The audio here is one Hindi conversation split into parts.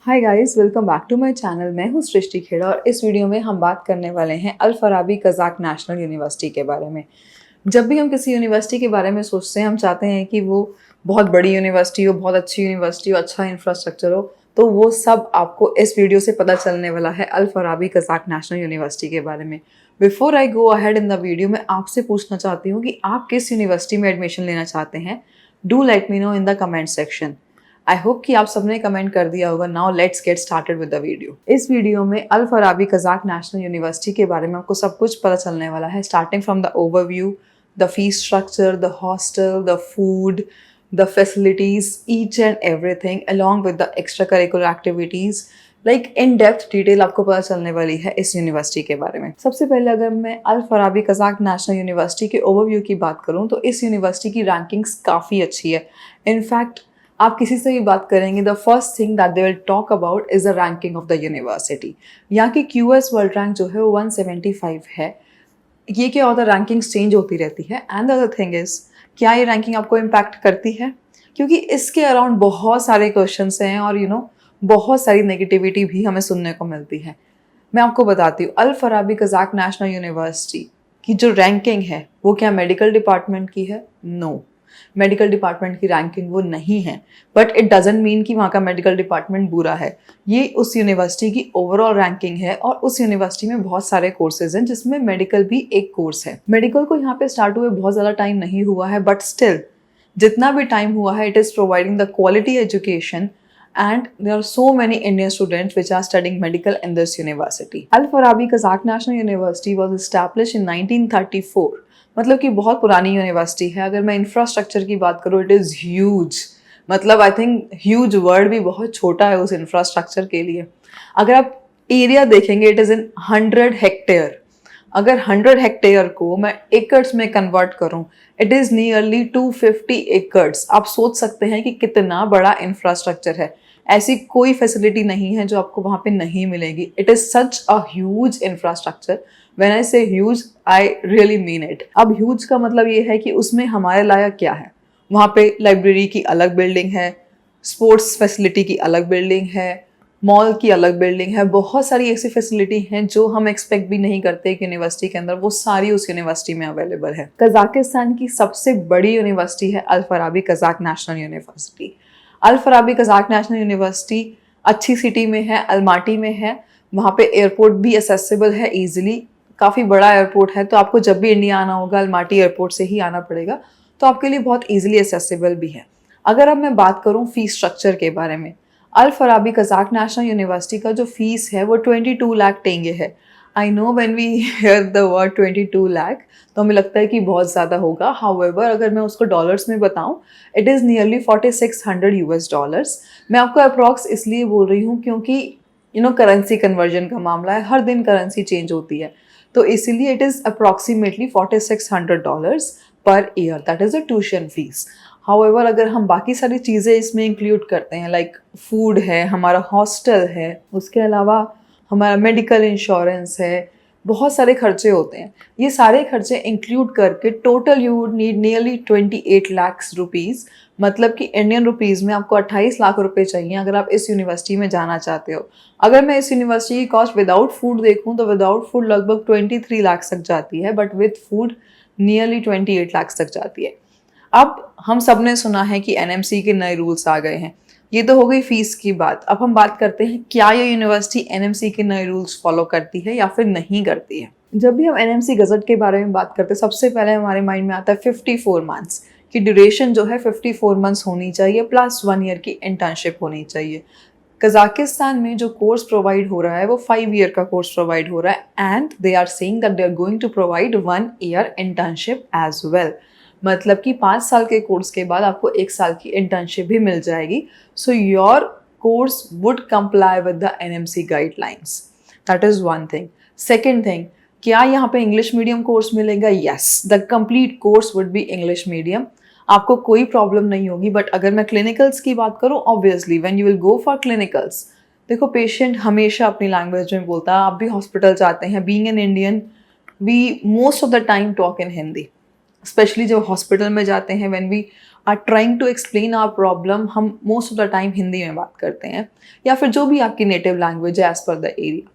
Hi guys, welcome back to my channel. मैं हूँ सृष्टि खेड़ा और इस वीडियो में हम बात करने वाले हैं अल फराबी कज़ाक नेशनल यूनिवर्सिटी के बारे में। जब भी हम किसी यूनिवर्सिटी के बारे में सोचते हैं, हम चाहते हैं कि वो बहुत बड़ी यूनिवर्सिटी हो, बहुत अच्छी यूनिवर्सिटी हो, अच्छा इंफ्रास्ट्रक्चर हो। तो वो सब आपको इस वीडियो से पता चलने वाला है अल फराबी कज़ाक नेशनल यूनिवर्सिटी के बारे में। Before I go ahead in the video, मैं आपसे पूछना चाहती हूँ कि आप किस यूनिवर्सिटी में एडमिशन लेना चाहते हैं। Do let me know in the comment section. I hope कि आप सबने कमेंट कर दिया होगा। Now let's get started with the video. इस वीडियो में Al Farabi Kazakh national university के बारे में आपको सब कुछ पता चलने वाला है, starting from the overview, the fees structure, the hostel, the food, the facilities, each and everything along with the extra curricular activities. Like in depth detail आपको पता चलने वाली है इस यूनिवर्सिटी के बारे में। सबसे पहले अगर मैं अल फराबी कज़ाक नेशनल यूनिवर्सिटी के ओवरव्यू की बात करूं तो इस यूनिवर्सिटी की रैंकिंग्स काफ़ी अच्छी है। इनफैक्ट आप किसी से भी बात करेंगे, the first thing that they will talk about is the ranking of the university. यहाँ की QS वर्ल्ड रैंक जो है वो 175 है। ये क्या होता है, रैंकिंग्स चेंज होती रहती है। And the other thing is, क्या ये रैंकिंग आपको इम्पैक्ट करती है? क्योंकि इसके अराउंड बहुत सारे क्वेश्चंस हैं और बहुत सारी नेगेटिविटी भी हमें सुनने को मिलती है। मैं आपको बताती हूँ, अल फराबी कज़ाक नेशनल यूनिवर्सिटी की जो रैंकिंग है वो क्या मेडिकल डिपार्टमेंट की है? नो, मेडिकल डिपार्टमेंट की रैंकिंग वो नहीं है। बट इट डजंट मीन कि वहाँ का मेडिकल डिपार्टमेंट बुरा है। ये उस यूनिवर्सिटी की ओवरऑल रैंकिंग है और उस यूनिवर्सिटी में बहुत सारे कोर्सेज हैं जिसमें मेडिकल भी एक कोर्स है। मेडिकल को यहाँ पे स्टार्ट हुए बहुत ज़्यादा टाइम नहीं हुआ है, बट स्टिल जितना भी टाइम हुआ है, it is providing the quality education and there are so many Indian students which are studying medical in this university. Al Farabi Kazakh National University was established in 1934. मतलब कि बहुत पुरानी यूनिवर्सिटी है। अगर मैं इंफ्रास्ट्रक्चर की बात करूँ, इट इज़ ह्यूज। मतलब आई थिंक ह्यूज वर्ड भी बहुत छोटा है उस इंफ्रास्ट्रक्चर के लिए। अगर आप एरिया देखेंगे, इट इज़ इन 100 हेक्टेयर। अगर 100 हेक्टेयर को मैं एकर्स में कन्वर्ट करूं, इट इज़ नियरली 250 एकर्स। आप सोच सकते हैं कि कितना बड़ा इंफ्रास्ट्रक्चर है। ऐसी कोई फैसिलिटी नहीं है जो आपको वहाँ पे नहीं मिलेगी। It is such a huge infrastructure. When I say huge, I really mean it. अब ह्यूज का मतलब ये है कि उसमें हमारे लायक क्या है। वहाँ पे लाइब्रेरी की अलग बिल्डिंग है, स्पोर्ट्स फैसिलिटी की अलग बिल्डिंग है, मॉल की अलग बिल्डिंग है। बहुत सारी ऐसी फैसिलिटी हैं जो हम एक्सपेक्ट भी नहीं करते एक यूनिवर्सिटी के अंदर, वो सारी उस यूनिवर्सिटी में अवेलेबल है। कजाकिस्तान की सबसे बड़ी यूनिवर्सिटी है अल फराबी कज़ाक नेशनल यूनिवर्सिटी। अल फराबी कज़ाक नेशनल यूनिवर्सिटी अच्छी सिटी में है, अलमाटी में है। वहाँ पे एयरपोर्ट भी एसेसिबल है ईजिली। काफ़ी बड़ा एयरपोर्ट है, तो आपको जब भी इंडिया आना होगा अलमाटी एयरपोर्ट से ही आना पड़ेगा, तो आपके लिए बहुत ईजिली एसेसिबल भी है। अगर अब मैं बात करूँ फीस स्ट्रक्चर के बारे में, Al Farabi Kazakh national University का जो फीस है वो 22 लाख टेंगे है। I know when we hear the word 22 lakh तो हमें लगता है कि बहुत ज़्यादा होगा। हाउएवर अगर मैं उसको डॉलर्स में बताऊं, it is nearly 4600 US dollars. मैं आपको अप्रॉक्स इसलिए बोल रही हूँ क्योंकि करेंसी कन्वर्जन का मामला है, हर दिन करेंसी चेंज होती है, तो इसीलिए it is approximately $4600 per year. That is the tuition fees. However अगर हम बाकी सारी चीज़ें इसमें इंक्लूड करते हैं, लाइक फूड है, हमारा हॉस्टल है, उसके अलावा हमारा मेडिकल इंश्योरेंस है, बहुत सारे खर्चे होते हैं। ये सारे खर्चे इंक्लूड करके total you would need nearly 28 lakh rupees. मतलब कि इंडियन रुपीज़ में आपको 28 लाख रुपए चाहिए अगर आप इस यूनिवर्सिटी में जाना चाहते हो। अगर मैं इस यूनिवर्सिटी की कॉस्ट विदाउट फूड देखूँ तो विदाउट फूड लगभग 23 लाख तक जाती है, but with food nearly 28 lakh तक जाती है। अब हम सब ने सुना है कि NMC के नए रूल्स आ गए हैं। ये तो हो गई फीस की बात। अब हम बात करते हैं, क्या ये यूनिवर्सिटी NMC के नए रूल्स फॉलो करती है या फिर नहीं करती है। जब भी हम NMC गजट के बारे में बात करते हैं, सबसे पहले हमारे माइंड में आता है 54 मंथ्स की ड्यूरेशन जो है 54 मंथ्स होनी चाहिए, प्लस 1 ईयर की इंटर्नशिप होनी चाहिए। कजाकिस्तान में जो कोर्स प्रोवाइड हो रहा है वो 5 ईयर का कोर्स प्रोवाइड हो रहा है, and they are saying that they are going to provide 1 year internship as well. मतलब कि 5 साल के कोर्स के बाद आपको 1 साल की इंटर्नशिप भी मिल जाएगी। So your course would comply with the NMC guidelines. That is one thing. Second thing, क्या यहाँ पे इंग्लिश मीडियम कोर्स मिलेगा? Yes, the complete course would be English medium. आपको कोई प्रॉब्लम नहीं होगी। बट अगर मैं क्लिनिकल्स की बात करूँ, obviously when you will go for clinicals, देखो पेशेंट हमेशा अपनी लैंग्वेज में बोलता है। आप भी हॉस्पिटल जाते हैं, being an Indian we most of the time talk in Hindi. Specially जब हॉस्पिटल में जाते हैं, when we are trying to explain our problem, हम most of the time Hindi में बात करते हैं, या फिर जो भी आपकी नेटिव लैंग्वेज है as per the area.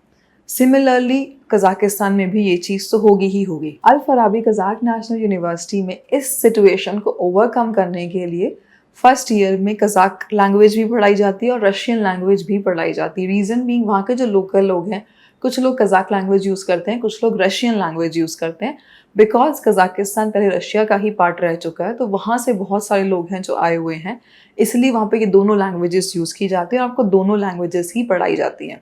Similarly Kazakhstan में भी ये चीज़ तो होगी ही होगी। Al Farabi Kazakh national university में इस सिचुएशन को ओवरकम करने के लिए फर्स्ट ईयर में कजाक लैंग्वेज भी पढ़ाई जाती है और रशियन लैंग्वेज भी पढ़ाई जाती है। रीज़न बीइंग वहाँ के जो लोकल लोग हैं, कुछ लोग कजाक लैंग्वेज यूज़ करते हैं, कुछ लोग रशियन लैंग्वेज यूज़ करते हैं। बिकॉज कजाकिस्तान पहले रशिया का ही पार्ट रह चुका है, तो वहाँ से बहुत सारे लोग हैं जो आए हुए हैं, इसलिए वहाँ पे ये दोनों लैंग्वेजेस यूज़ की जाती हैं और आपको दोनों लैंग्वेजेस ही पढ़ाई जाती हैं।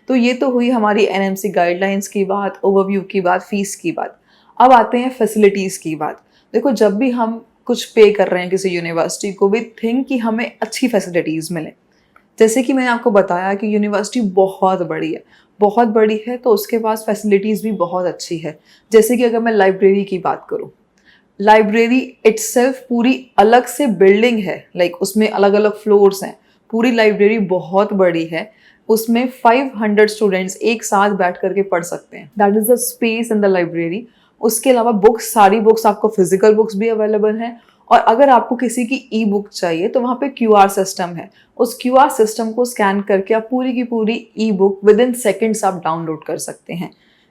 तो ये तो हुई हमारी एनएमसी गाइडलाइंस की बात, ओवरव्यू की बात, फीस की बात। अब आते हैं फैसिलिटीज़ की बात। देखो, जब भी हम कुछ पे कर रहे हैं किसी यूनिवर्सिटी को, वी थिंक कि हमें अच्छी फैसिलिटीज़ मिले। जैसे कि मैंने आपको बताया कि यूनिवर्सिटी बहुत बड़ी है, बहुत बड़ी है, तो उसके पास फैसिलिटीज़ भी बहुत अच्छी है। जैसे कि अगर मैं लाइब्रेरी की बात करूँ, लाइब्रेरी इटसेल्फ पूरी अलग से बिल्डिंग है, लाइक उसमें अलग अलग फ्लोर्स हैं, पूरी लाइब्रेरी बहुत बड़ी है, उसमें 500 स्टूडेंट्स एक साथ बैठ करके पढ़ सकते हैं। That is the space in the library. उसके अलावा बुक्स, सारी बुक्स, आपको फिजिकल बुक्स भी अवेलेबल हैं, और अगर आपको किसी की ई बुक चाहिए तो वहाँ पे क्यूआर सिस्टम है। उस क्यूआर सिस्टम को स्कैन करके आप पूरी की पूरी ई बुक विद इन सेकेंड्स आप डाउनलोड कर सकते हैं।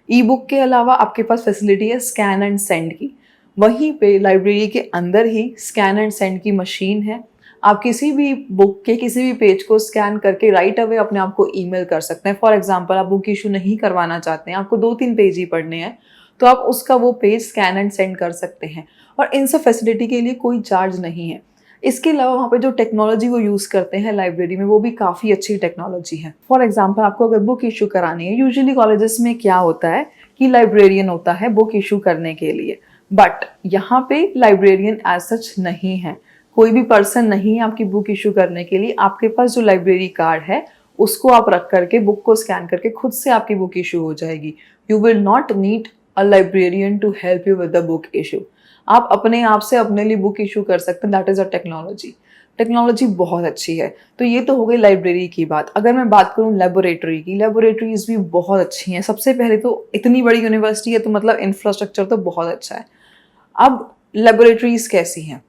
ई बुक के अलावा आपके पास फैसिलिटी है स्कैन एंड सेंड की। वहीं पे लाइब्रेरी के अंदर ही स्कैन एंड सेंड की मशीन है। आप किसी भी बुक के किसी भी पेज को स्कैन करके राइट अवे अपने आप को ईमेल कर सकते हैं। फॉर एग्जांपल, आप बुक इशू नहीं करवाना चाहते हैं, आपको 2-3 पेज ही पढ़ने हैं, तो आप उसका वो पेज स्कैन एंड सेंड कर सकते हैं, और इन सब फैसिलिटी के लिए कोई चार्ज नहीं है। इसके अलावा वहाँ पे जो टेक्नोलॉजी वो यूज़ करते हैं लाइब्रेरी में, वो भी काफ़ी अच्छी टेक्नोलॉजी है। फॉर एग्जांपल, आपको अगर बुक इशू करानी है, यूजुअली कॉलेजेस में क्या होता है कि लाइब्रेरियन होता है बुक इशू करने के लिए, बट यहाँ पे लाइब्रेरियन एज सच नहीं है। कोई भी पर्सन नहीं है आपकी बुक इशू करने के लिए। आपके पास जो लाइब्रेरी कार्ड है उसको आप रख करके बुक को स्कैन करके खुद से आपकी बुक इशू हो जाएगी। You will not need a librarian to help you with the book issue. आप अपने आप से अपने लिए बुक इशू कर सकते हैं। That is a technology. Technology बहुत अच्छी है। तो ये तो हो गई लाइब्रेरी की बात। अगर मैं बात करूँ लेबोरेटरी की, लेबोरेटरीज भी बहुत अच्छी हैं। सबसे पहले तो इतनी बड़ी यूनिवर्सिटी है तो मतलब इंफ्रास्ट्रक्चर तो बहुत अच्छा है। अब लेबोरेटरीज कैसी हैं?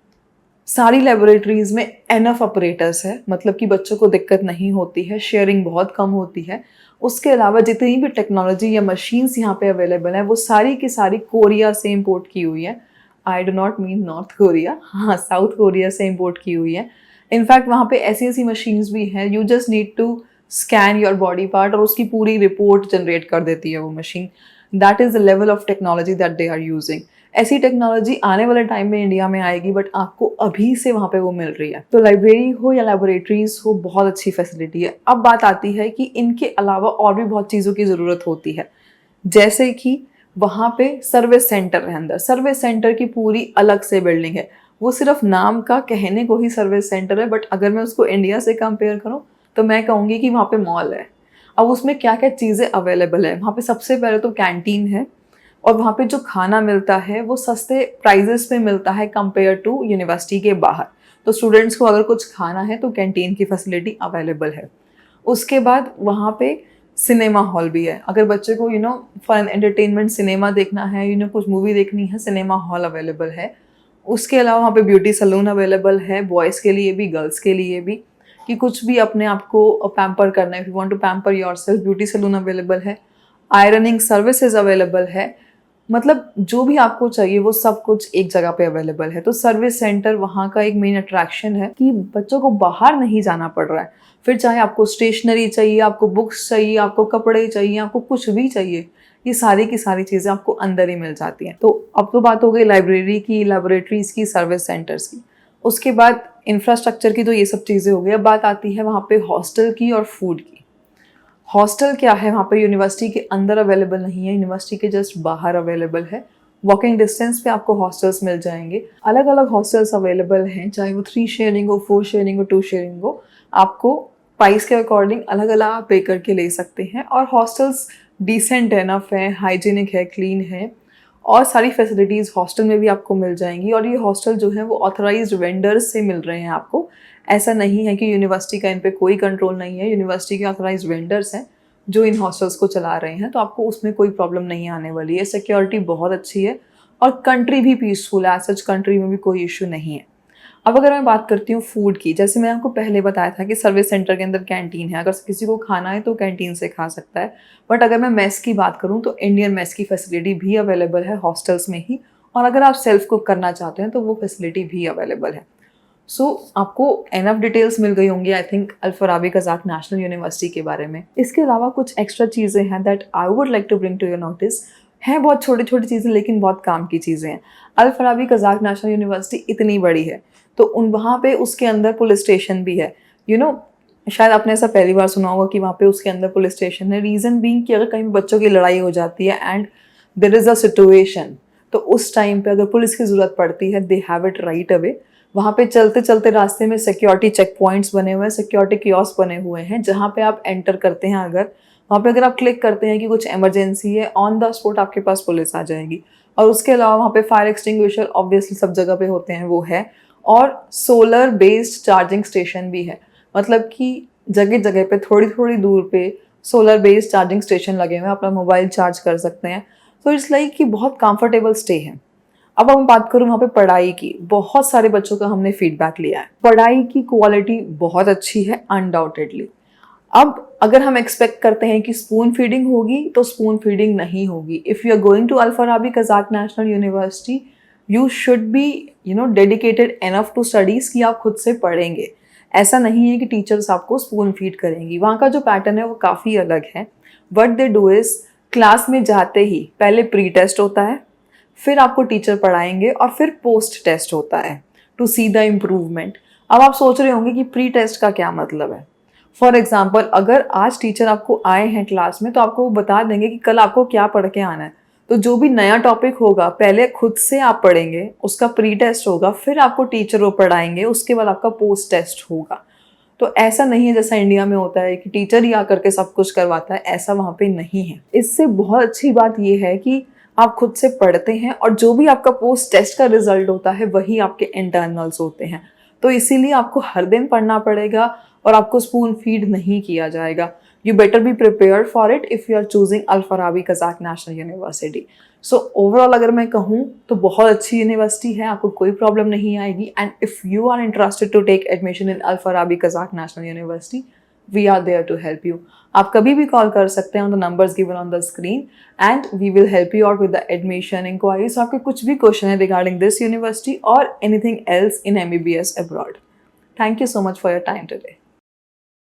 सारी लेबोरेटरीज में एनफ ऑपरेटर्स है, मतलब कि बच्चों को दिक्कत नहीं होती है, शेयरिंग बहुत कम होती है। उसके अलावा जितनी भी टेक्नोलॉजी या मशीन्स यहाँ पे अवेलेबल है वो सारी की सारी कोरिया से इम्पोर्ट की हुई है। I do not mean north Korea, हाँ, साउथ कोरिया से इम्पोर्ट की हुई है। इनफैक्ट वहाँ पे ऐसी ऐसी मशीन्स भी हैं, you just need to scan your body part और उसकी पूरी रिपोर्ट जनरेट कर देती है वो machine. That is the level of technology that they are using. ऐसी टेक्नोलॉजी आने वाले टाइम में इंडिया में आएगी, बट आपको अभी से वहाँ पे वो मिल रही है। तो लाइब्रेरी हो या लेबोरेटरीज हो, बहुत अच्छी फैसिलिटी है। अब बात आती है कि इनके अलावा और भी बहुत चीज़ों की ज़रूरत होती है, जैसे कि वहाँ पे सर्विस सेंटर है। अंदर सर्विस सेंटर की पूरी अलग से बिल्डिंग है। वो सिर्फ नाम का, कहने को ही सर्विस सेंटर है, बट अगर मैं उसको इंडिया से कंपेयर करूँ तो मैं कहूँगी कि वहाँ पे मॉल है। अब उसमें क्या क्या चीज़ें अवेलेबल है, वहाँ पे सबसे पहले तो कैंटीन है, और वहाँ पे जो खाना मिलता है वो सस्ते प्राइजेस पे मिलता है कंपेयर टू यूनिवर्सिटी के बाहर। तो स्टूडेंट्स को अगर कुछ खाना है तो कैंटीन की फैसिलिटी अवेलेबल है। उसके बाद वहाँ पे सिनेमा हॉल भी है। अगर बच्चे को फॉर एन एंटरटेनमेंट सिनेमा देखना है, कुछ मूवी देखनी है, सिनेमा हॉल अवेलेबल है। उसके अलावा वहाँ पे ब्यूटी सैलून अवेलेबल है, बॉयज़ के लिए भी, गर्ल्स के लिए भी, कि कुछ भी अपने आप को पैम्पर करना है, if you want to pamper yourself, beauty salon available है। आयरनिंग सर्विसेज अवेलेबल है। मतलब जो भी आपको चाहिए वो सब कुछ एक जगह पे अवेलेबल है। तो सर्विस सेंटर वहाँ का एक मेन अट्रैक्शन है कि बच्चों को बाहर नहीं जाना पड़ रहा है। फिर चाहे आपको स्टेशनरी चाहिए, आपको बुक्स चाहिए, आपको कपड़े चाहिए, आपको कुछ भी चाहिए, ये सारी की सारी चीज़ें आपको अंदर ही मिल जाती हैं। तो अब तो बात हो गई लाइब्रेरी की, लेबोरेटरीज की, सर्विस सेंटर्स की। उसके बाद इंफ्रास्ट्रक्चर की तो ये सब चीज़ें हो गई। अब बात आती है वहाँ पे हॉस्टल की और फूड की। हॉस्टल क्या है, वहाँ पे यूनिवर्सिटी के अंदर अवेलेबल नहीं है, यूनिवर्सिटी के जस्ट बाहर अवेलेबल है। वॉकिंग डिस्टेंस पे आपको हॉस्टल्स मिल जाएंगे। अलग अलग हॉस्टल्स अवेलेबल हैं, चाहे वो 3 शेयरिंग हो, 4 शेयरिंग हो, 2 शेयरिंग हो। आपको प्राइस के अकॉर्डिंग अलग अलग आप पे करके ले सकते हैं। और हॉस्टल्स डिसेंट एनफ है, हाइजीनिक है, क्लीन है, और सारी फैसिलिटीज़ हॉस्टल में भी आपको मिल जाएंगी। और ये हॉस्टल जो है वो ऑथराइज्ड वेंडर्स से मिल रहे हैं आपको। ऐसा नहीं है कि यूनिवर्सिटी का इन पे कोई कंट्रोल नहीं है। यूनिवर्सिटी के ऑथराइज्ड वेंडर्स हैं जो इन हॉस्टल्स को चला रहे हैं, तो आपको उसमें कोई प्रॉब्लम नहीं आने वाली है। सिक्योरिटी बहुत अच्छी है और कंट्री भी पीसफुल है, सच कंट्री में भी कोई इशू नहीं है। अब अगर मैं बात करती हूँ फूड की, जैसे मैंने आपको पहले बताया था कि सर्विस सेंटर के अंदर कैंटीन है, अगर किसी को खाना है तो कैंटीन से खा सकता है। बट अगर मैं मेस की बात करूँ तो इंडियन मेस की फैसिलिटी भी अवेलेबल है हॉस्टल्स में ही, और अगर आप सेल्फ कुक करना चाहते हैं तो वो फैसिलिटी भी अवेलेबल है। सो आपको एनफ डिटेल्स मिल गई होंगी I think Al Farabi Kazakh national university के बारे में। इसके अलावा कुछ एक्स्ट्रा चीज़ें हैं that I would like to bring to your notice. हैं बहुत छोटी छोटी चीज़ें लेकिन बहुत काम की चीज़ें हैं। अल-फराबी कज़ाक नेशनल यूनिवर्सिटी इतनी बड़ी है तो वहाँ पे उसके अंदर पुलिस स्टेशन भी है। शायद आपने ऐसा पहली बार सुना होगा कि वहाँ पे उसके अंदर पुलिस स्टेशन है। रीज़न बीइंग कि अगर कहीं बच्चों की लड़ाई हो जाती है and there is a situation, तो उस टाइम पे अगर पुलिस की ज़रूरत पड़ती है they have it right away. वहाँ पे चलते चलते रास्ते में सिक्योरिटी चेक पॉइंट्स बने हुए हैं, सिक्योरिटी कियोस्क बने हुए हैं, जहाँ पे आप एंटर करते हैं अगर वहाँ पे अगर आप क्लिक करते हैं कि कुछ इमरजेंसी है, ऑन द स्पॉट आपके पास पुलिस आ जाएगी। और उसके अलावा वहाँ पे फायर एक्सटिंग्विशर ऑब्वियसली सब जगह पे होते हैं, वो है। और सोलर बेस्ड चार्जिंग स्टेशन भी है, मतलब कि जगह जगह पे थोड़ी थोड़ी दूर पे सोलर बेस्ड चार्जिंग स्टेशन लगे हुए हैं, अपना मोबाइल चार्ज कर सकते हैं। तो इट्स लाइक कि बहुत कंफर्टेबल स्टे है। अब हम बात करूँ वहाँ पे पढ़ाई की, बहुत सारे बच्चों का हमने फीडबैक लिया है, पढ़ाई की क्वालिटी बहुत अच्छी है अनडाउटेडली। अब अगर हम एक्सपेक्ट करते हैं कि स्पून फीडिंग होगी तो स्पून फीडिंग नहीं होगी। If you are going to Al Farabi Kazakh national university you should be dedicated enough to studies कि आप खुद से पढ़ेंगे। ऐसा नहीं है कि टीचर्स आपको स्पून फीड करेंगी। वहाँ का जो पैटर्न है वो काफ़ी अलग है। What they do is class में जाते ही पहले प्री टेस्ट होता है, फिर आपको टीचर पढ़ाएंगे और फिर पोस्ट टेस्ट होता है टू सी द इम्प्रूवमेंट। अब आप सोच रहे होंगे कि प्री टेस्ट का क्या मतलब है। फॉर एग्जाम्पल अगर आज टीचर आपको आए हैं क्लास में तो आपको वो बता देंगे कि कल आपको क्या पढ़ के आना है। तो जो भी नया टॉपिक होगा पहले खुद से आप पढ़ेंगे, उसका प्री टेस्ट होगा, फिर आपको टीचर वो पढ़ाएंगे, उसके बाद आपका पोस्ट टेस्ट होगा। तो ऐसा नहीं है जैसा इंडिया में होता है कि टीचर ही आकर के सब कुछ करवाता है, ऐसा वहाँ पे नहीं है। इससे बहुत अच्छी बात यह है कि आप खुद से पढ़ते हैं और जो भी आपका पोस्ट टेस्ट का रिजल्ट होता है वही आपके इंटरनल्स होते हैं। तो इसीलिए आपको हर दिन पढ़ना पड़ेगा और आपको स्पून फीड नहीं किया जाएगा। You better be prepared for it if you are choosing Al Farabi Kazakh national university. So overall अगर मैं कहूँ तो बहुत अच्छी यूनिवर्सिटी है, आपको कोई प्रॉब्लम नहीं आएगी। And if you are interested to take admission in Al-Farabi Kazakh national university we are there to help you. आप कभी भी कॉल कर सकते हैं on the numbers given on the screen and we will help you out with the admission enquiries. आपके कुछ भी क्वेश्चन है रिगार्डिंग दिस यूनिवर्सिटी और anything else in MBBS abroad. Thank you so much for your time today.